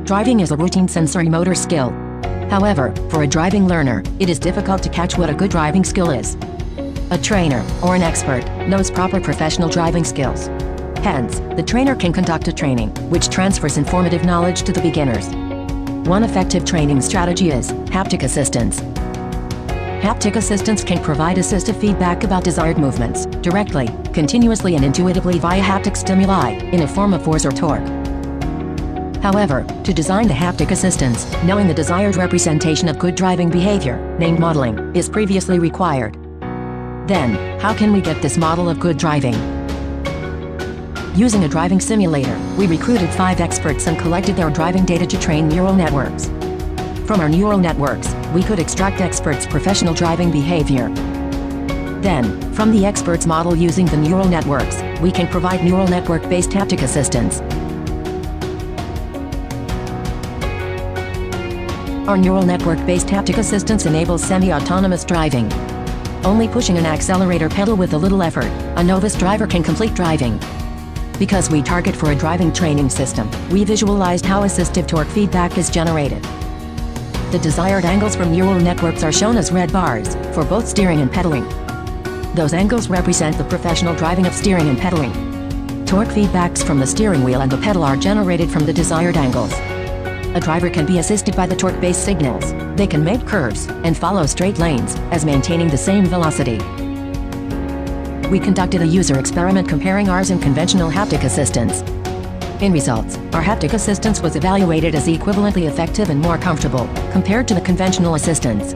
Driving is a routine sensory motor skill. However, for a driving learner, it is difficult to catch what a good driving skill is. A trainer, or an expert, knows proper professional driving skills. Hence, the trainer can conduct a training, which transfers informative knowledge to the beginners. One effective training strategy is haptic assistance. Haptic assistance can provide assistive feedback about desired movements, directly, continuously and intuitively via haptic stimuli, in a form of force or torque. However, to design the haptic assistance, knowing the desired representation of good driving behavior, named modeling, is previously required. Then, how can we get this model of good driving? Using a driving simulator, we recruited 5 experts and collected their driving data to train neural networks. From our neural networks, we could extract experts' professional driving behavior. Then, from the experts' model using the neural networks, we can provide neural network-based haptic assistance. Our neural network-based haptic assistance enables semi-autonomous driving. Only pushing an accelerator pedal with a little effort, a novice driver can complete driving. Because we target for a driving training system, we visualized how assistive torque feedback is generated. The desired angles from neural networks are shown as red bars, for both steering and pedaling. Those angles represent the professional driving of steering and pedaling. Torque feedbacks from the steering wheel and the pedal are generated from the desired angles. A driver can be assisted by the torque-based signals. They can make curves and follow straight lanes, as maintaining the same velocity. We conducted a user experiment comparing ours and conventional haptic assistance. In results, our haptic assistance was evaluated as equivalently effective and more comfortable, compared to the conventional assistance.